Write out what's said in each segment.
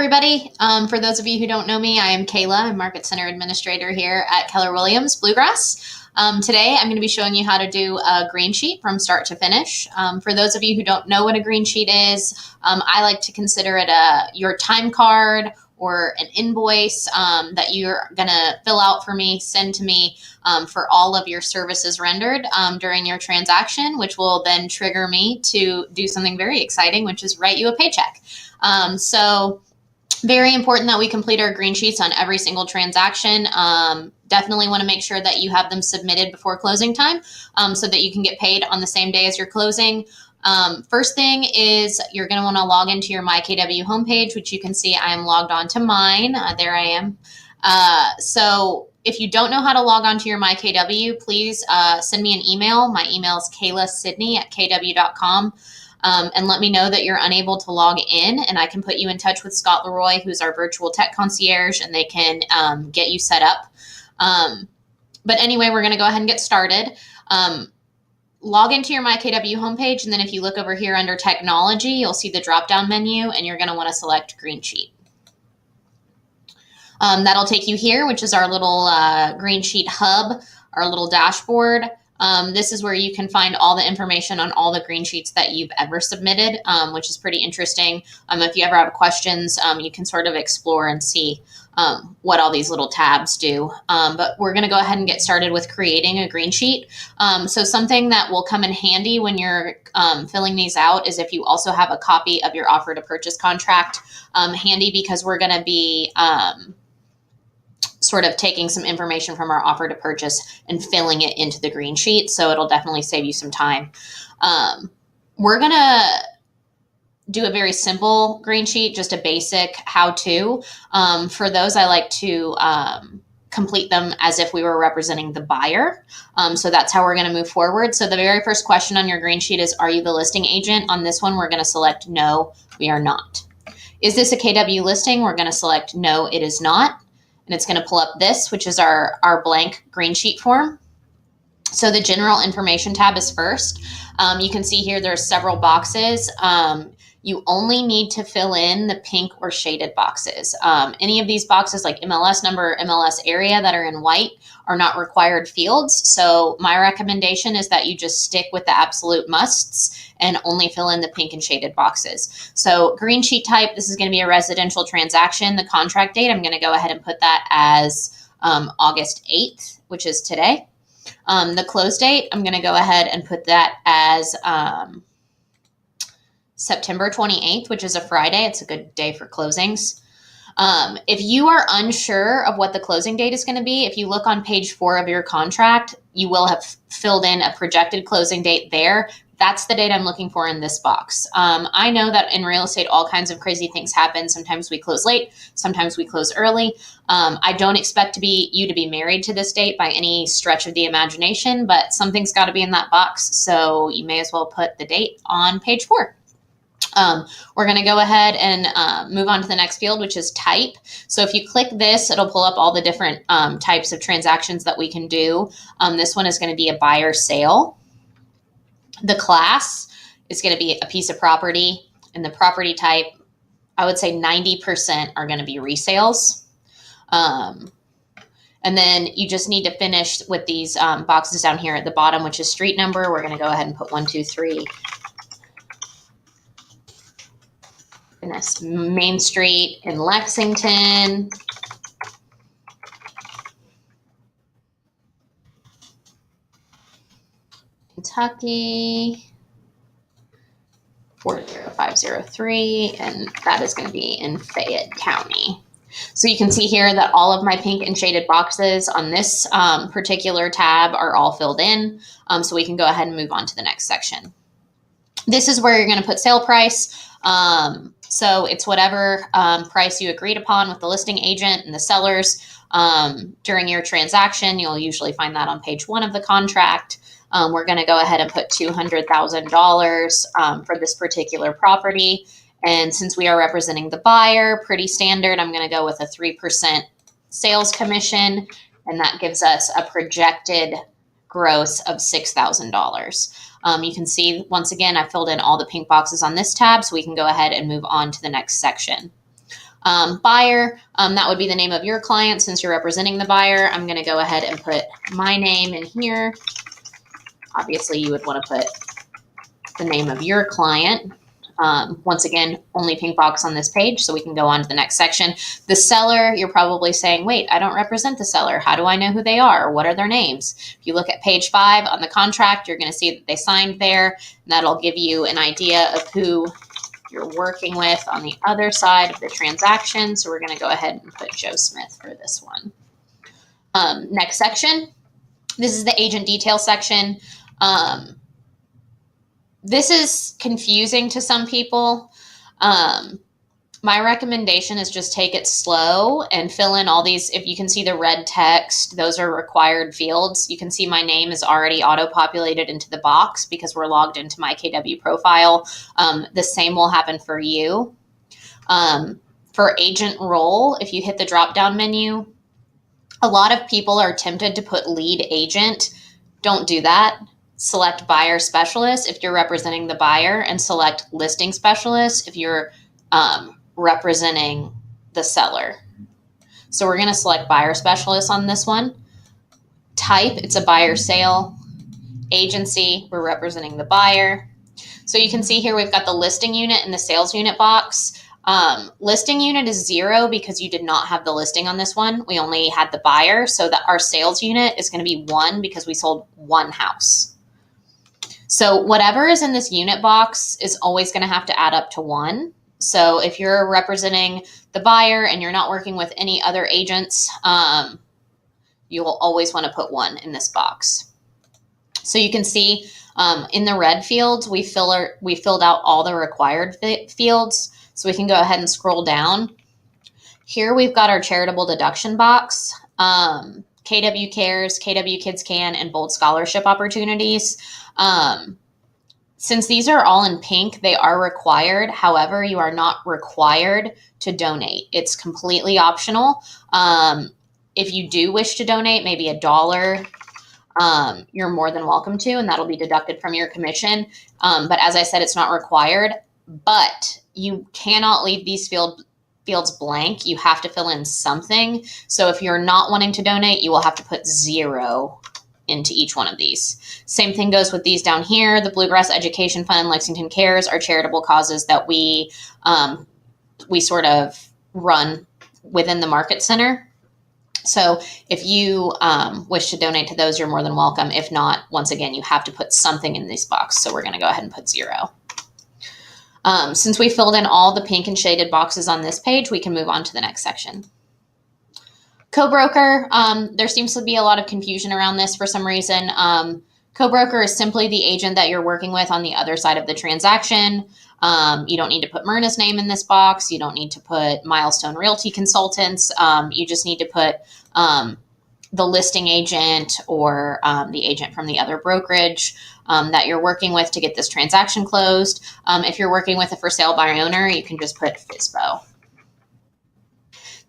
everybody. For those of you who don't know me, I am Kayla. I'm Market Center Administrator here at Keller Williams Bluegrass. Today, I'm going to be showing you how to do a green sheet from start to finish. For those of you who don't know what a green sheet is, I like to consider it your time card or an invoice that you're going to fill out for me, send to me for all of your services rendered during your transaction, which will then trigger me to do something very exciting, which is write you a paycheck. So very important that we complete our green sheets on every single transaction. Definitely want to make sure that you have them submitted before closing time so that you can get paid on the same day as you're closing. First thing is you're going to want to log into your MyKW homepage, which you can see I am logged on to mine. There I am. So if you don't know how to log on to your MyKW, please send me an email. My email is kaylasydney@kw.com. And let me know that you're unable to log in, and I can put you in touch with Scott Leroy, who's our virtual tech concierge, and they can get you set up. But anyway, we're going to go ahead and get started. Log into your MyKW homepage, and then if you look over here under technology, you'll see the drop-down menu, and you're going to want to select green sheet. That'll take you here, which is our little green sheet hub, our little dashboard. This is where you can find all the information on all the green sheets that you've ever submitted, which is pretty interesting. If you ever have questions, you can sort of explore and see what all these little tabs do. But we're going to go ahead and get started with creating a green sheet. So something that will come in handy when you're filling these out is if you also have a copy of your offer to purchase contract handy, because we're going to be sort of taking some information from our offer to purchase and filling it into the green sheet. So it'll definitely save you some time. We're going to do a very simple green sheet, just a basic how-to. For those, I like to complete them as if we were representing the buyer. So that's how we're going to move forward. So the very first question on your green sheet is, are you the listing agent? On this one, we're going to select no, we are not. Is this a KW listing? We're going to select no, it is not. And it's going to pull up this, which is our blank green sheet form. So the general information tab is first. You can see here there's several boxes. You only need to fill in the pink or shaded boxes. Any of these boxes like MLS number, MLS area that are in white are not required fields. So my recommendation is that you just stick with the absolute musts and only fill in the pink and shaded boxes. So green sheet type, this is going to be a residential transaction. The contract date, I'm going to go ahead and put that as August 8th, which is today. The close date, I'm going to go ahead and put that as September 28th, which is a Friday. It's a good day for closings. If you are unsure of what the closing date is going to be, if you look on page 4 of your contract, you will have filled in a projected closing date there. That's the date I'm looking for in this box. I know that in real estate, all kinds of crazy things happen. Sometimes we close late, sometimes we close early. I don't expect you to be married to this date by any stretch of the imagination, but something's got to be in that box. So you may as well put the date on page 4. We're going to go ahead and move on to the next field, which is type. So if you click this, it'll pull up all the different types of transactions that we can do. This one is going to be a buyer sale. The class is going to be a piece of property, and the property type, I would say 90% are going to be resales. And then you just need to finish with these boxes down here at the bottom, which is street number. We're going to go ahead and put 123. Goodness, Main Street in Lexington. Kentucky, 40503, and that is going to be in Fayette County. So you can see here that all of my pink and shaded boxes on this particular tab are all filled in. So we can go ahead and move on to the next section. This is where you're going to put sale price. So it's whatever price you agreed upon with the listing agent and the sellers during your transaction. You'll usually find that on page 1 of the contract. We're going to go ahead and put $200,000 for this particular property. And since we are representing the buyer, pretty standard, I'm going to go with a 3% sales commission. And that gives us a projected gross of $6,000. You can see, once again, I filled in all the pink boxes on this tab, so we can go ahead and move on to the next section. Buyer, that would be the name of your client. Since you're representing the buyer, I'm going to go ahead and put my name in here. Obviously, you would want to put the name of your client. Once again, only pink box on this page, so we can go on to the next section. The seller, you're probably saying, wait, I don't represent the seller. How do I know who they are? What are their names? If you look at page 5 on the contract, you're going to see that they signed there, and that'll give you an idea of who you're working with on the other side of the transaction. So we're going to go ahead and put Joe Smith for this one. Next section. This is the agent detail section. This is confusing to some people. My recommendation is just take it slow and fill in all these. If you can see the red text, those are required fields. You can see my name is already auto-populated into the box because we're logged into my KW profile. The same will happen for you. For agent role, if you hit the drop-down menu, a lot of people are tempted to put lead agent. Don't do that. Select buyer specialist if you're representing the buyer, and select listing specialist if you're representing the seller. So we're going to select buyer specialist on this one. Type, it's a buyer sale. Agency, we're representing the buyer. So you can see here we've got the listing unit and the sales unit box. Listing unit is 0 because you did not have the listing on this one. We only had the buyer, so that our sales unit is going to be 1 because we sold 1 house. So whatever is in this unit box is always going to have to add up to 1. So if you're representing the buyer and you're not working with any other agents, you'll always want to put 1 in this box. So you can see in the red fields, we filled out all the required fields. So we can go ahead and scroll down. Here we've got our charitable deduction box, KW Cares, KW Kids Can, and Bold Scholarship opportunities. Since these are all in pink, they are required. However, you are not required to donate. It's completely optional. If you do wish to donate, maybe $1, you're more than welcome to, and that'll be deducted from your commission. But as I said, it's not required, but you cannot leave these fields blank. You have to fill in something. So if you're not wanting to donate, you will have to put 0 into each one of these. Same thing goes with these down here. The Bluegrass Education Fund, Lexington Cares are charitable causes that we sort of run within the Market Center. So if you wish to donate to those, you're more than welcome. If not, once again, you have to put something in this box. So we're going to go ahead and put 0. Since we filled in all the pink and shaded boxes on this page, we can move on to the next section. Co-broker, there seems to be a lot of confusion around this for some reason. Co-broker is simply the agent that you're working with on the other side of the transaction. You don't need to put Myrna's name in this box. You don't need to put Milestone Realty Consultants. You just need to put the listing agent or the agent from the other brokerage that you're working with to get this transaction closed. If you're working with a for sale by owner, you can just put FSBO.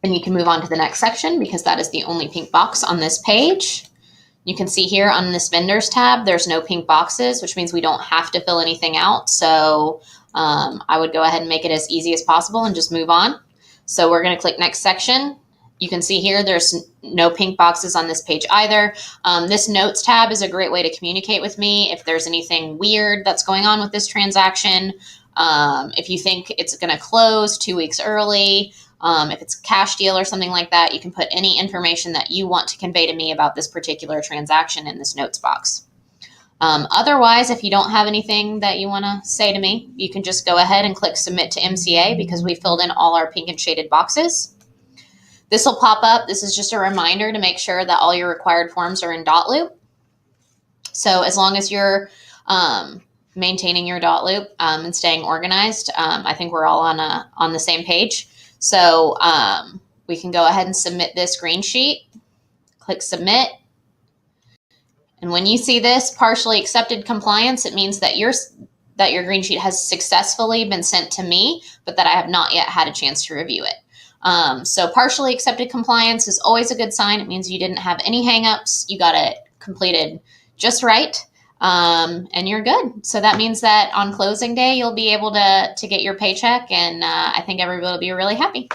Then you can move on to the next section because that is the only pink box on this page. You can see here on this vendors tab, there's no pink boxes, which means we don't have to fill anything out. So I would go ahead and make it as easy as possible and just move on. So we're going to click next section. You can see here there's no pink boxes on this page either. This notes tab is a great way to communicate with me if there's anything weird that's going on with this transaction. If you think it's going to close 2 weeks early, if it's a cash deal or something like that, you can put any information that you want to convey to me about this particular transaction in this notes box. Otherwise, if you don't have anything that you want to say to me, you can just go ahead and click Submit to MCA because we filled in all our pink and shaded boxes. This will pop up. This is just a reminder to make sure that all your required forms are in dot loop. So as long as you're maintaining your dot loop and staying organized, I think we're all on the same page. So we can go ahead and submit this green sheet. Click Submit. And when you see this partially accepted compliance, it means that your green sheet has successfully been sent to me, but that I have not yet had a chance to review it. So partially accepted compliance is always a good sign. It means you didn't have any hangups. You got it completed just right. And you're good. So that means that on closing day, you'll be able to get your paycheck, and I think everybody will be really happy.